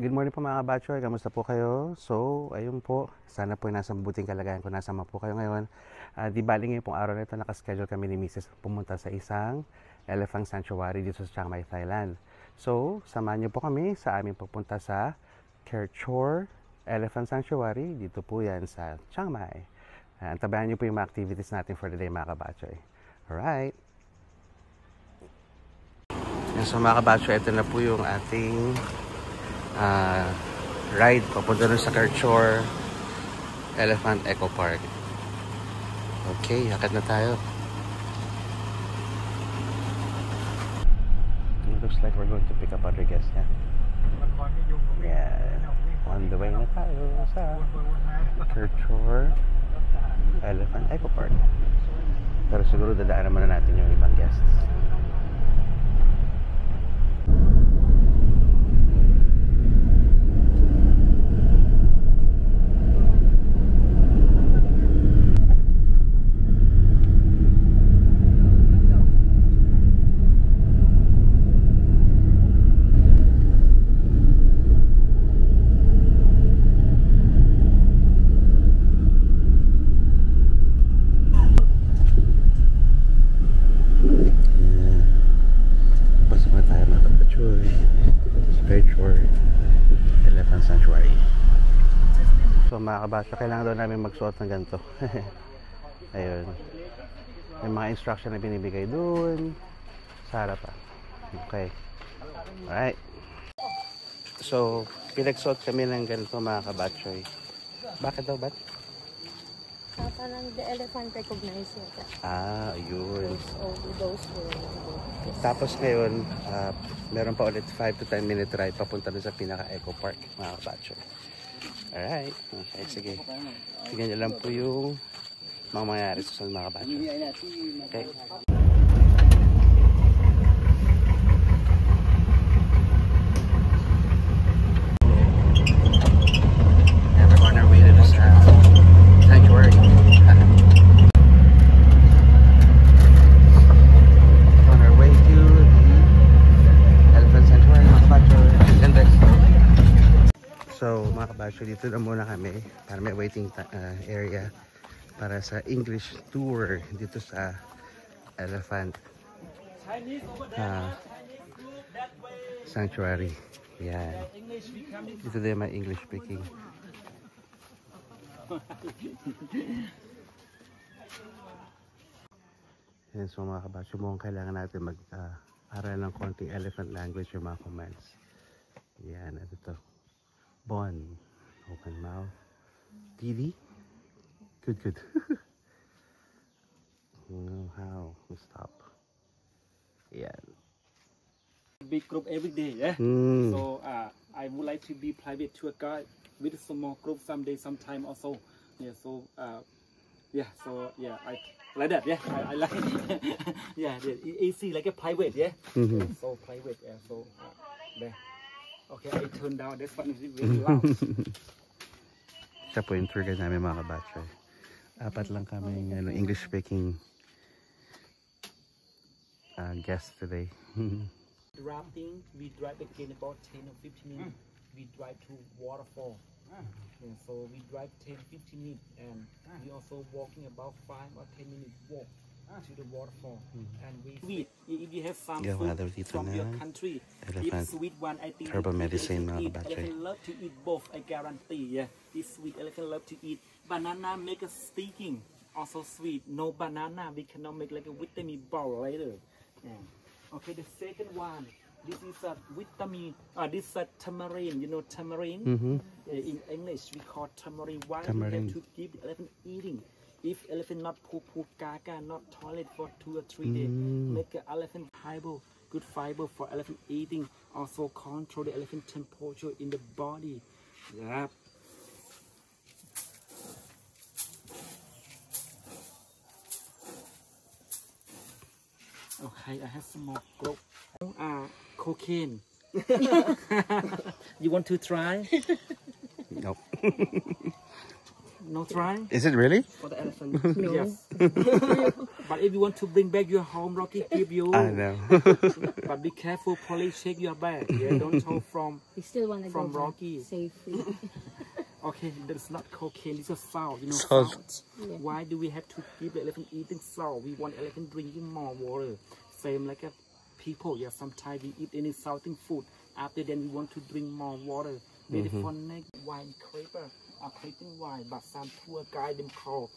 Good morning po mga kabatchoy, kamusta po kayo? So, ayun po, sana po nasa mabuting kalagayan kung nasama po kayo ngayon. Di bali ngayon pong araw na ito, nakaschedule kami ni Mrs. pumunta sa isang elephant sanctuary dito sa Chiang Mai, Thailand. So, samahan niyo po kami sa aming pagpunta sa Kerchor Elephant Sanctuary. Dito po yan sa Chiang Mai. Antabayan niyo po yung mga activities natin for the day mga kabatchoy. Alright. So mga kabatchoy, ito na po yung ating ride papunta na sa Kerchor Elephant Eco Park. Okay, akit na tayo. It looks like we're going to pick up other guests na. Yeah, on the way na tayo sa Kerchor Elephant Eco Park. Pero siguro dadaan naman na natin yung ibang guests. Elephant Sanctuary. So mga kabasyo, kailangan daw namin magsuot ng ganito. Ayun. May mga instruction na binibigay dun sa harapan. Okay. Alright. So, pinagsuot kami ng ganito mga kabatsoy. Bakit daw, ba't? Parang the elephant recognize it. Ayun. Those Tapos ngayon, meron pa ulit 5 to 10 minute ride papunta na sa pinaka-eco park, mga kabatcho. Alright. Okay, sige. Tignan nyo lang po yung mga mangyayari sa mga kabatcho. Okay. Everyone are waiting to sa sanctuary. So mga kabasyo, dito na muna kami para may waiting area para sa English tour dito sa Elephant Sanctuary. Yan. Dito din may English speaking. Yan, so mga kabasyo, mukhang kailangan natin mag-aral ng konting elephant language yung mga commands. Yan, at ito. Bon, open mouth. Didi, good, good. How to stop? Yeah. Big group every day, yeah. So I would like to be private tour guide with a small group someday, sometime also. Yeah. So yeah. So yeah, I like that. Yeah, I like. Yeah, easy like a private. Yeah. So private. Yeah. So there. Okay, I turn down. This one is very loud. Siya po yung tour guide namin mga kabatchoy. Apat lang kami English speaking guest today. Rafting, we drive again about 10 or 15 minutes. We drive to waterfall. Yeah, so we drive 10-15 minutes, and we also walking about 5 or 10 minutes walk to the waterfall. And we sweet. If you have some food from your country, if sweet one, I think herbal medicine mga kabatchoy. Elephant love to eat both. I guarantee. Yeah, this sweet elephant love to eat banana. Make a sticking. Also sweet. No banana, we cannot make like a vitamin bowl later. Yeah. Okay, the second one. This is a vitamin. This is a tamarind. You know tamarind. In English, we call tamarind. Why we have to give the elephant eating? If elephant not poo caca, not toilet for 2 or 3 days, make an elephant fiber, good fiber for elephant eating. Also control the elephant temperature in the body. Yeah. Okay, I have some more growth. Cocaine. You want to try? Nope. No try? Is it really? For the elephant. No. Yes. But if you want to bring back your home, Rocky give you. I know. But be careful, police check your bag. Yeah, don't hold from. We still want to go From back Rocky. safely. Okay, that's not cocaine. It's a salt. You know, Salt. salt. Why do we have to keep the elephant eating salt? We want elephant drinking more water. Same like a people. Yeah, sometimes we eat any salting food. After then, we want to drink more water. Maybe for next wine creeper. Creeping wine, but some poor guy them call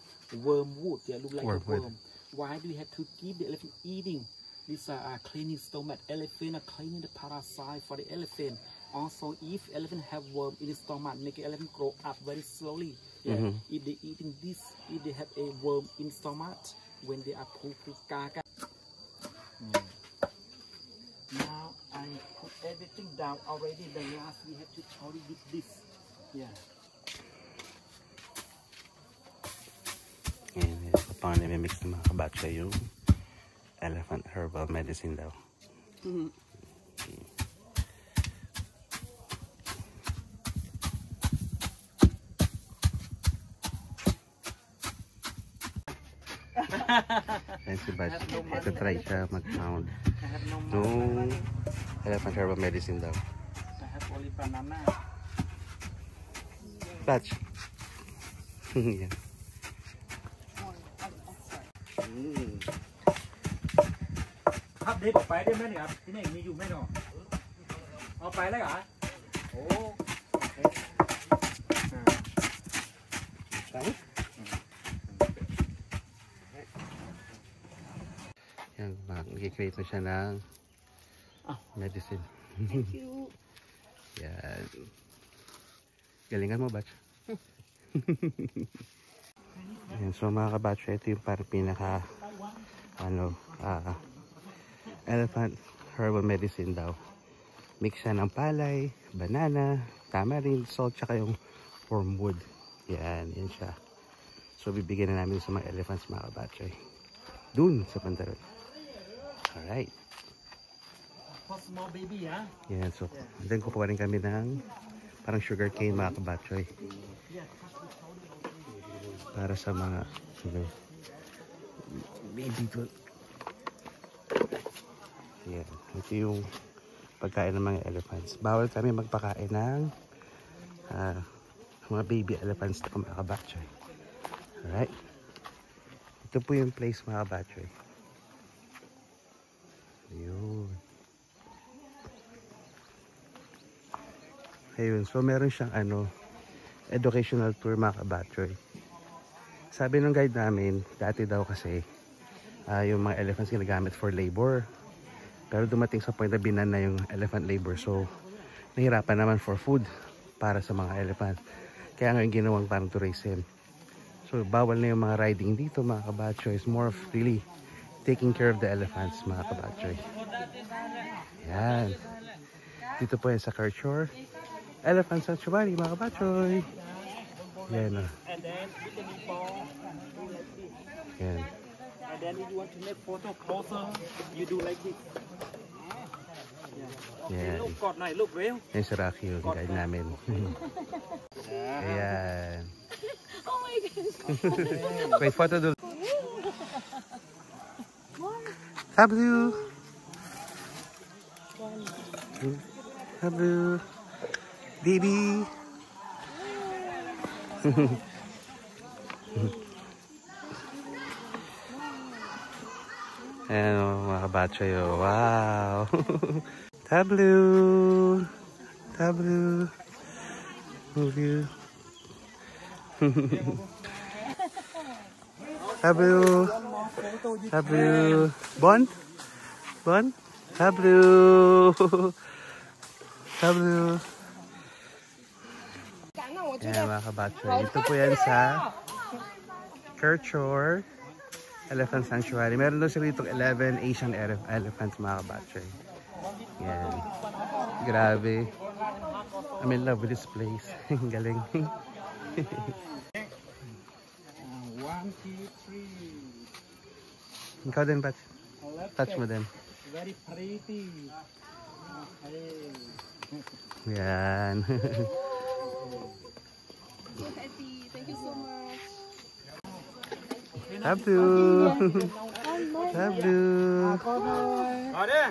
wormwood. Yeah, look like a Wormwood. worm. Why do we have to keep the elephant eating? These are cleaning stomach. Elephant are cleaning the parasite for the elephant. Also, if elephant have worm in the stomach, make the elephant grow up very slowly. Yeah. If they eating this, if they have a worm in stomach, when they are poo gaga. Now I put everything down already. The last we have to totally with this. Yeah. Yan, paano nimi-mix ng mga kabatcha yung elephant herbal medicine daw. Yan si Batch. Ito-try siya mag-pound. I have no Yung elephant herbal medicine daw. I have only banana. Batch. Yan. Hấp đi bọc phải đi mấy này cái này mi dùng mấy nào phải đấy hả ồ Yan, mag-create na siya ng medicine. Thank you. Yan. Galingan mo, Batch. Yan, so mga kabatch, ito yung parang pinaka elephant herbal medicine daw. Mix siya ng palay, banana, tamarind, salt, tsaka yung wormwood. Yan, yan siya. So bibigyan na namin sa mga elephants, mga kabatch. Dun sa pantaron. Alright. for small baby ha Yan, so then kukuha rin kami ng parang sugar cane, mga kabatchoy, para sa mga baby doon. Yan, ito yung pagkain ng mga elephants. Bawal kami magpakain ng mga baby elephants na mga kabatchoy. Alright, ito po yung place, mga kabatchoy. Ayun. Ayun, so meron siyang educational tour, mga kabatchoy. Sabi ng guide namin, dati daw kasi yung mga elephants ginagamit for labor. Pero dumating sa point na binan na yung elephant labor. So, nahirapan naman for food para sa mga elephant. Kaya ngayon ginawang parang tourism. So, bawal na yung mga riding dito, mga kabatchoy. It's more of really taking care of the elephants, mga kabatchoy. Yan. Dito po yan sa Kirchhoff Elephant Sanctuary, mga kabatchoy. Yan. and then with the meatball do like this Yan. and then if you want to make photo closer you do like this Yan. look gọt này look real Yan si Rocky, yung guide namin. Ayan. Oh my God. Wait, photo do. Tablu. Tablu. Baby. Ayan o, mga kabatchoy. Wow. Tablu. Tablu. Move you. Tablu. Tablu. Bon? Bon? Tablu. Tablu. Ayan, mga kabatchoy. Ito po yan sa Kirchhoff Elephant Sanctuary. Meron doon sila itong 11 Asian elephants, mga kabatchoy. Yan. Grabe. I'm in love with this place. Galing. 1 2 3 Ikaw din, Pat. Touch mo din. very pretty okay Yan. Thank you so much. Tablu. Love you. Ada.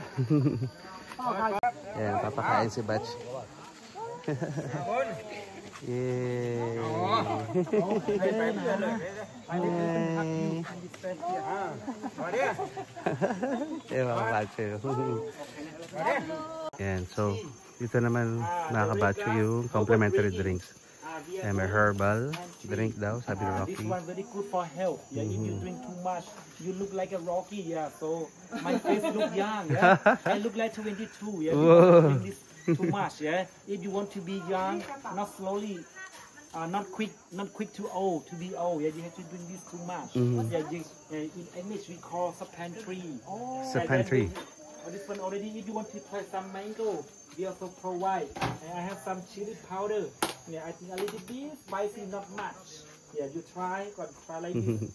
Yan, papakain si Batch. Yay! Yay! Mga kabacho. Yan, so dito naman mga kabacho yung complimentary drinks. Yan, may herbal drink daw, sabi ni Rocky. This one very good for health. Yeah, if you drink too much, you look like a Rocky. Yeah, so my face look young. Yeah, I look like 22. Yeah, because I drink this too much. Yeah, if you want to be young, not slowly, not quick to old, to be old. Yeah, you have to drink this too much. Yeah, in English we call sapantry. Sapantry. This one already. If you want to try some mango, we also provide. And I have some chili powder. Yeah, I think a little bit spicy, not much. Yeah, you try like this.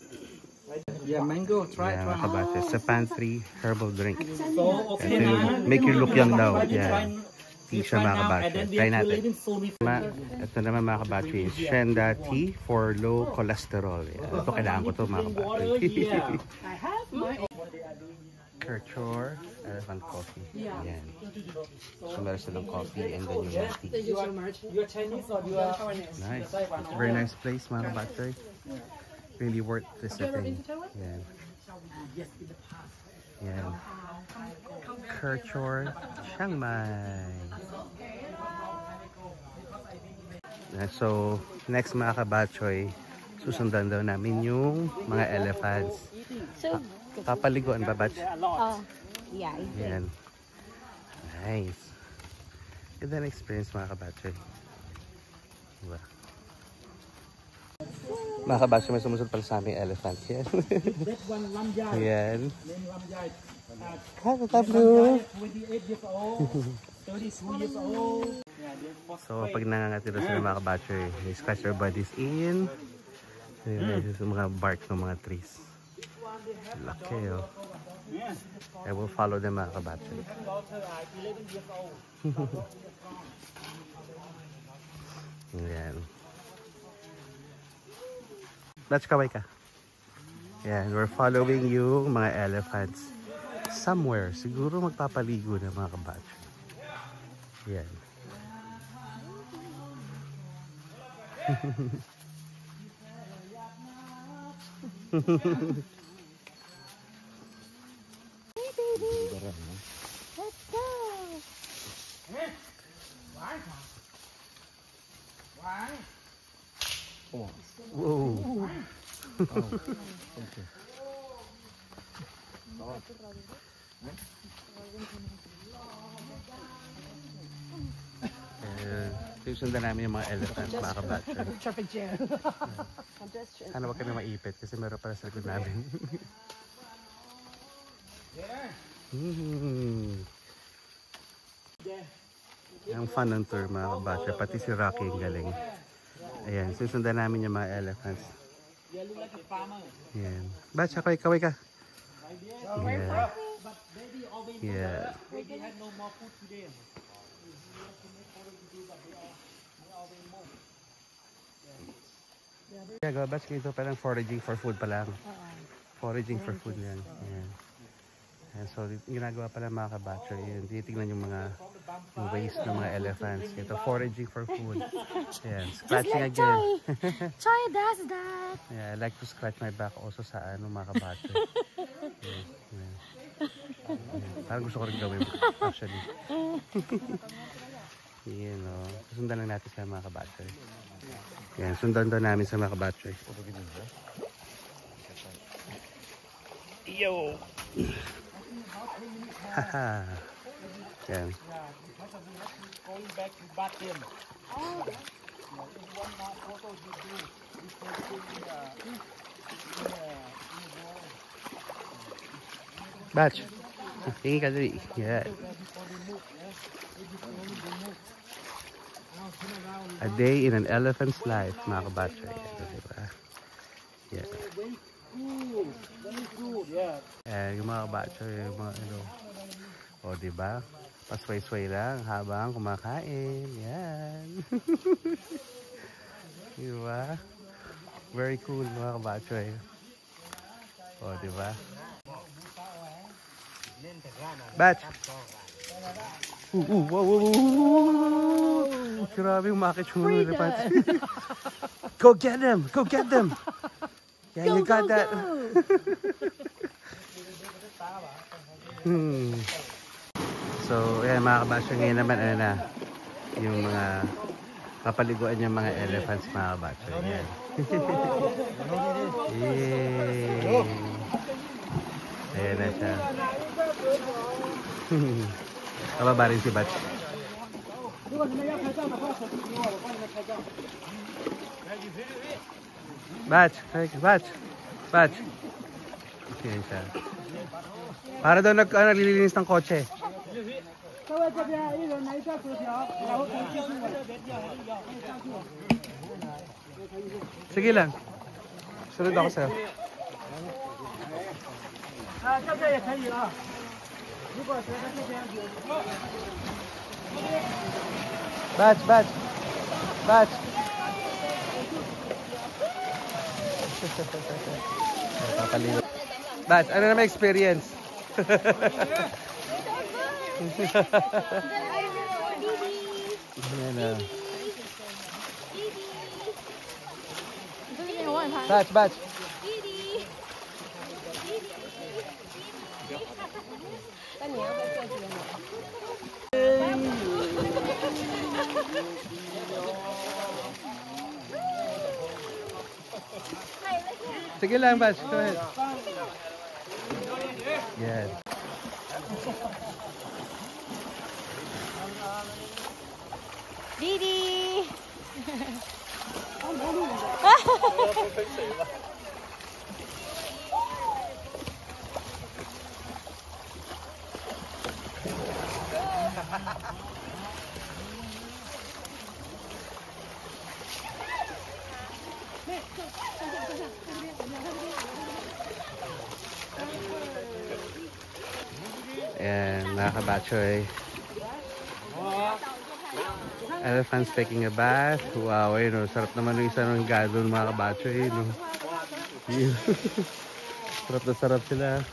Right? Yeah, mango. Try. Yan, mga kabacho. Sapantry herbal drink. So okay Ito yung na. make you look young daw. You try- Yan. you Siya try mga now, kabacho. and then we Try have to natin. live in soon. Ito naman mga kabacho is Shenda tea for low cholesterol. Yan. Ito kailangan ko to mga kabacho. Water, yeah. I have my. Kirchhoff Elephant Coffee. Yan. So meron silang coffee and then yung tea. Thank you so much. You are Chinese or you are? Nice. It's a very nice place mga kabacho. Really worth visiting. Yan. Yan. Kirchhoff Chiang Mai. So, next mga kabachoy, susundan daw namin yung mga elephants. So, Papaliguan ba, Batch? yeah. Yan. Nice. Ganda na experience mga kabachoy. Diba? Mga kabachoy, may sumusunod pala sa aming elephant. Yan. That one Lamjai. Yan. Name Lamjai. Hello. 28 years old. 32 years old. Yeah, they're for So, pag nangangati daw sila mga kabachoy, they scratch their bodies in. Sa mga bark ng mga trees. Laki, oh. I will follow them mga kabachoy. daughter, 11 years old. Yan. Batch, kaway ka. Yan, we're following yung mga elephants. Somewhere, siguro magpapaligo na mga kabacho. Yan. Let's go. Whoa. Susundan namin yung mga elephant, mga kabacho. Traffic jam. Sana wag ka na maipit kasi meron pala sa likod namin. Ang fun ng tour mga kabacho, pati si Rocky ang galing. Ayan, susundan namin yung mga elephants. Ayan. Batch, kaway ka. Yeah. Yeah. Yeah, go batch dito parang foraging for food pa lang. Foraging for food yan. Ayan. Ayan, so, ginagawa pala mga kabacho, yun, titignan yung mga yung waste ng mga elephants. Ito, foraging for food. Ayan, scratching like again. Choi does that. Yeah, I like to scratch my back also sa ano mga kabacho. Ayan, ayan. Ayan, parang gusto ko rin gawin actually. Ayan, o. Sundan lang natin sa mga kabacho. Ayan, sundan daw namin sa mga kabacho. Yo! Haha. Yan. Going back to Batim. Batch. Tingin ka dali. Yan. A day in an elephant's life, mga kabacho. Diba? Yeah. Very good, yeah. Yung mga kabacho, yung mga ano. O, diba? Pasway-sway lang habang kumakain. Yan. Diba? Very cool mga kabacho. O, diba? Batch. Wow. Grabe yung umakit yung mga elephants. Go get them! Go get them! Yeah, you got that. So, ayan mga kabasyo, ngayon naman ano na, yung mga kapaliguan yung mga elephants mga kabasyo. Ayan. Yay! Ayan na siya. Kababa rin si Batch. Batch. Ayan siya. Para daw naglilinis ng kotse. Sige lang. Sunod ako sa'yo. Batch. Napapaliw. Batch, ano naman experience? Ayan na. Batch. Sige lang, Batch. Go ahead. Yes. Didi! Ayan, mga kabatchoy. Elephants taking a bath. Wow, ayun o. Sarap naman yung isa ng gadon mga kabatchoy. No? Sarap na sarap sila.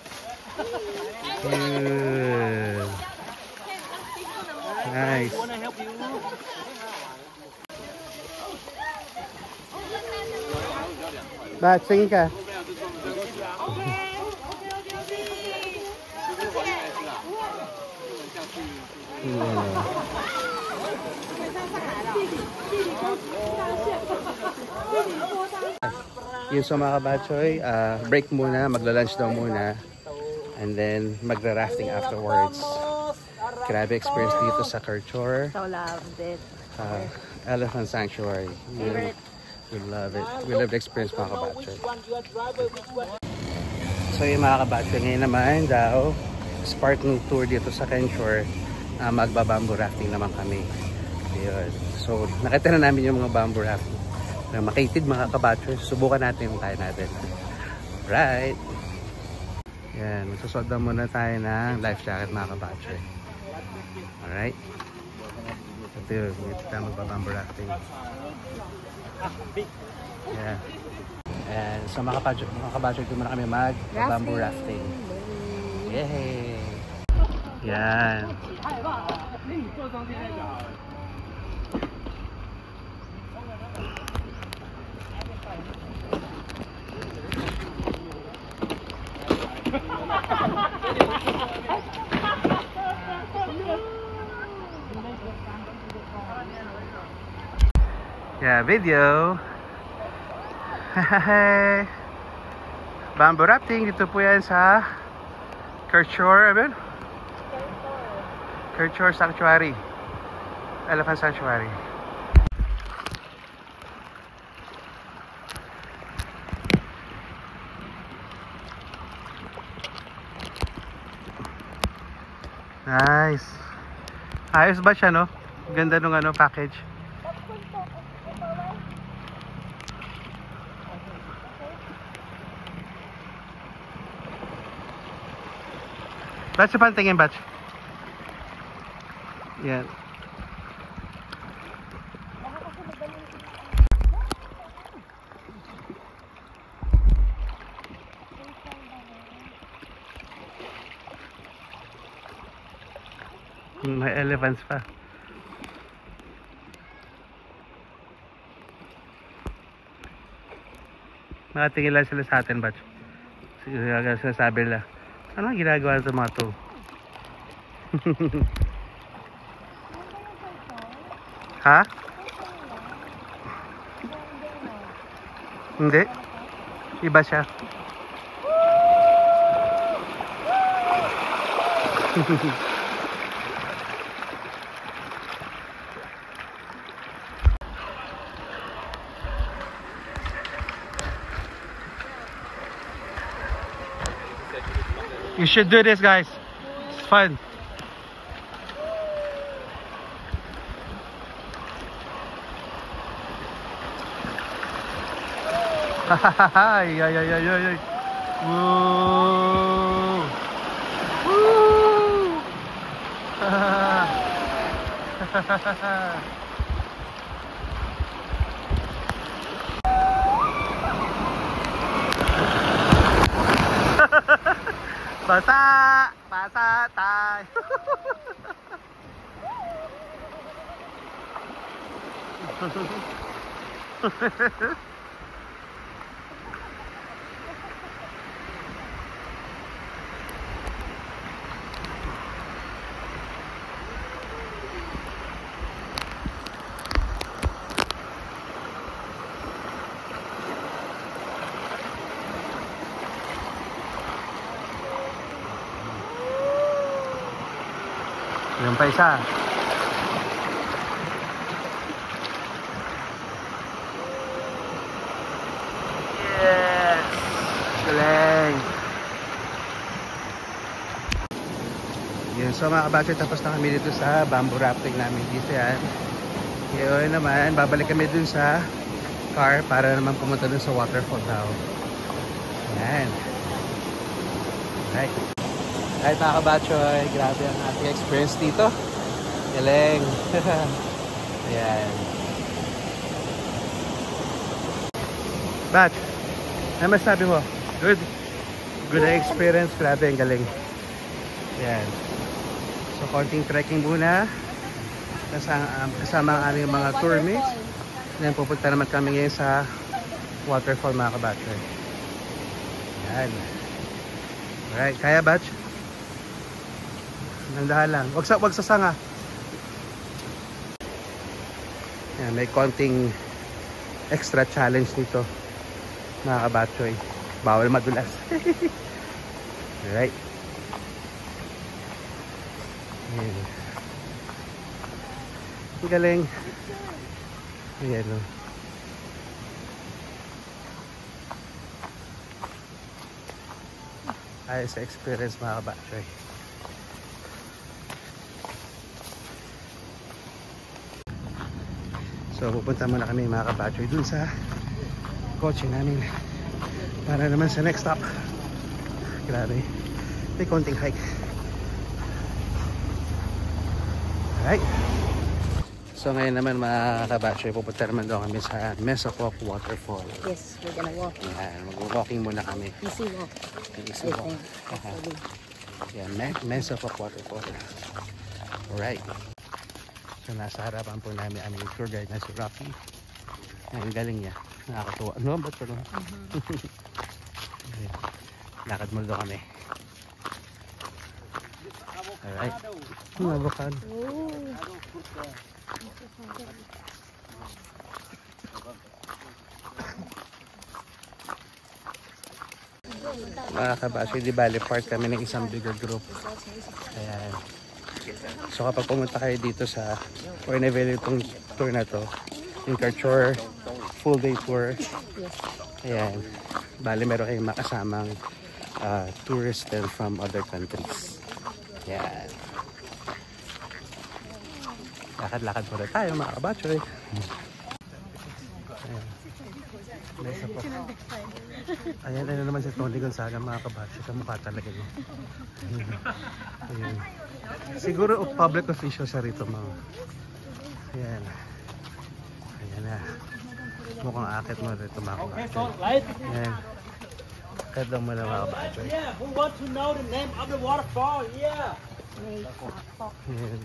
Nice. Bat, singin ka. Yun so mga kabatchoy, break muna, magla-lunch daw muna. And then magra-rafting afterwards. Grabe experience dito sa Karchor. So loved it. Elephant Sanctuary. Favorite. We love it. We love the experience mga kabatchoy. So yung mga kabatchoy, ngayon naman daw, Spartan tour dito sa Karchor. Magba-bamboo rafting naman kami. Ayun. So nakita na namin yung mga bamboo rafting. Makitid mga kabatchoy. Subukan natin yung kaya natin. Right. Yan. Magsusot na muna tayo ng life jacket mga kabatchoy. Alright. Ito yun. Ito tayo magbabamboo rafting. Yeah. And so mga kabatchoy, ito muna kami mag-bamboo rafting. Yay! Yan. Yeah, video. Bamboo rafting dito po yan sa Karchor, Karchor Sanctuary. Elephant Sanctuary. Nice. Ayos ba siya, no? Ganda nung package. Batch pa tingin, Batch. Yan. May elephants pa. Nakatingin lang sila sa atin, batch. Sinasabi nila, ano ang ginagawa ng mga to? Ha? Hindi. Iba siya. You should do this, guys. It's fun. Ay, ay, ay, ay, ay. Woo! Woo! Basa! Basa tayo! Yung pa isa. Yes! Galing! Yun, so mga kabatyo, tapos na kami dito sa bamboo rafting namin dito yan. Yun naman, babalik kami dun sa car para naman pumunta dun sa waterfall daw. Yan. Right. Kahit mga kabatchoy, grabe ang ating experience dito. Galing. Ayan. Batch, ano masabi mo? Good. Good experience. Grabe, ang galing. Ayan. So, konting trekking muna. Kasama ang aming mga tour mates. Then, pupunta naman kami ngayon sa waterfall mga kabatchoy. Ayan. Alright, kaya batch? Nandahan lang. Wag sa sanga. Yan, may konting extra challenge nito. Mga kabatchoy. Bawal madulas. Alright. Ayan. Ang galing. Ayan o. Ayos sa experience mga kabatchoy. So pupunta muna kami mga kabatchoy dun sa kotse namin para naman sa next stop. Grabe, may konting hike. Alright, so ngayon naman mga kabatchoy, pupunta naman daw kami sa Mesopop Waterfall. Yes, we're gonna walk. Yan, mag-walking muna kami. Easy walk. Easy walk. Yan, Mesopop Waterfall. Alright. So nasa harapan po namin ang tour guide na si Rocky. Ang galing niya. Nakakatuwa. Ano ba ito? Lakad mo daw kami. Alright. Avocado. Mga kabasyo, di bali part kami ng isang bigger group. Ayan. So kapag pumunta kayo dito sa or in-avail itong tour na to, yung Karchor full day tour, ayan, bali meron kayong makasamang tourists then from other countries. Ayan, lakad-lakad po na tayo mga kabatchoy. Ayan, ano naman si Tony Gonzaga mga kabatchoy, kamukha talaga niya. Ayan. Siguro public official siya rito mga. Ayan. Ayan na. Mukhang akit mo rito mga kabatchoy. Ayan. Akit lang mo na mga kabatchoy. Yeah, who wants to know the name of the waterfall? Yeah. Ayan.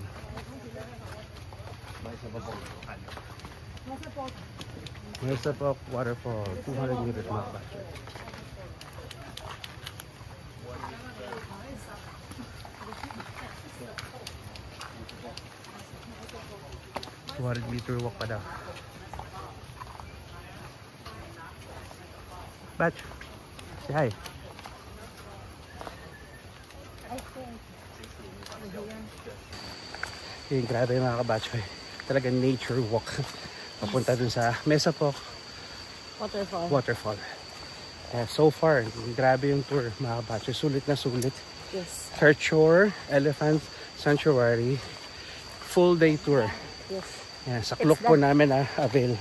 Mesa Pok Waterfall, 200 meters mga kabatchoy. Meter walk pa daw. Batch, say hi. Yung grabe mga kabatchoy. Talagang nature walk. Papunta dun sa Mesa Pok Waterfall. So far, grabe yung tour mga kabatchoy. Sulit na sulit. Yes. Karchor Elephant Sanctuary. Full day tour. Yes. Yan, sa clock po namin avail.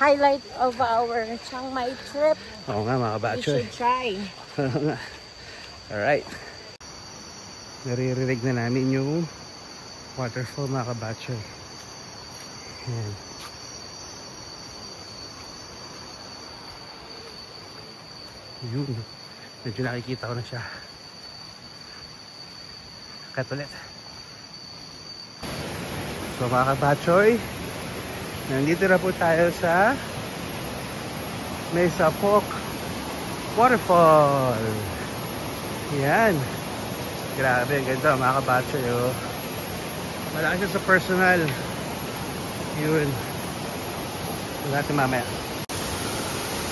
Highlight of our Chiang Mai trip. Oo nga mga You kabatchoy. should try. Alright. Naririnig na namin yung waterfall mga kabatchoy. Yan. Yun. Medyo nakikita ko na siya. Kat ulit. So mga kabatchoy, nandito na po tayo sa Mesa Pok Waterfall. Yan. Grabe, ang ganda mga kabatchoy. Oh. Malaki siya sa personal. Yun. Ito natin mamaya.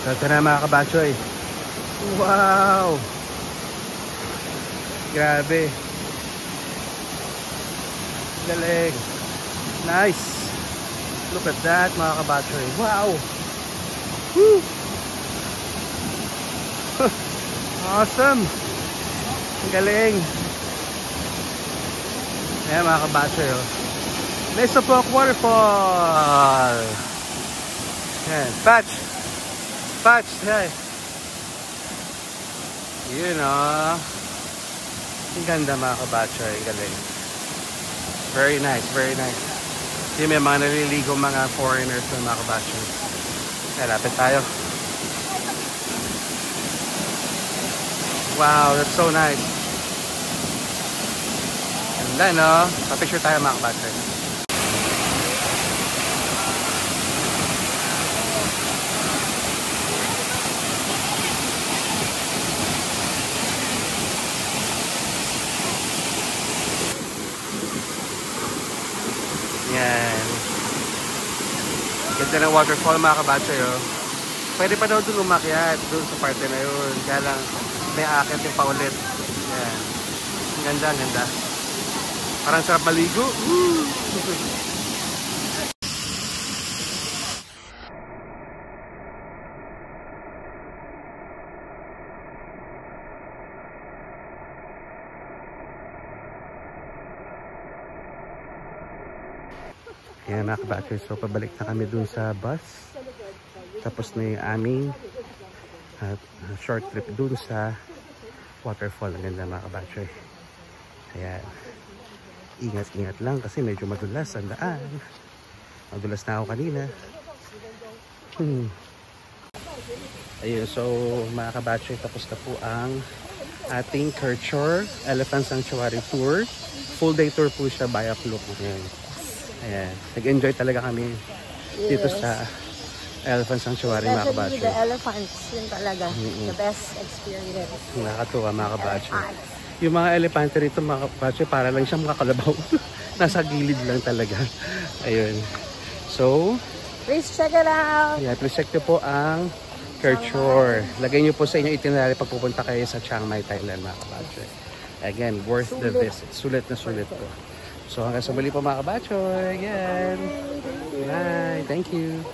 So ito na mga kabatchoy. Wow! Grabe. Galing. Nice. Look at that mga kabatchoy. Wow! Woo! Awesome! Ang galing. Ayan mga kabatchoy. Oh. Mesa Pok Waterfall. Ayan. Patch. Patch. Hey. Yun oh. Ang ganda mga kabatchoy. Ang galing. Very nice. Very nice. Yung may mga naliligo mga foreigners na mga kabatchoy. Ayan, lapit tayo. Wow, that's so nice. Ganda no? Pa-picture tayo mga kabatchoy. Yan. Ganda ng waterfall mga kabatchoy oh. Pwede pa daw dun umakyat dun sa parte na yun. Kaya lang may akit yung paulit. Yan. Ang ganda, ang ganda. Parang sarap maligo. Woo! Yan mga kabatchoy. So pabalik na kami dun sa bus. Tapos na yung aming short trip dun sa waterfall. Ang ganda mga kabatchoy. Kaya ingat-ingat lang kasi medyo madulas ang daan. Madulas na ako kanina. Ayun, so mga kabatchoy, tapos na po ang ating Karchor Elephant Sanctuary Tour. Full day tour po siya by Klook. Ayan, nag-enjoy talaga kami dito sa Elephant Sanctuary mga kabatchoy. Especially the elephants, yun talaga. The best experience. Nakakatuwa mga kabatchoy. Yung mga elepante rito mga kabatchoy, para lang siyang mga kalabaw. Nasa gilid lang talaga. Ayun. So, please check it out. yeah, please check nyo po ang Karchor. Lagay nyo po sa inyong itinerary pag pupunta kayo sa Chiang Mai, Thailand mga kabatchoy. Again, worth the visit. Sulit na sulit po. So hanggang sa muli po mga kabatchoy. Again. Bye. Thank you.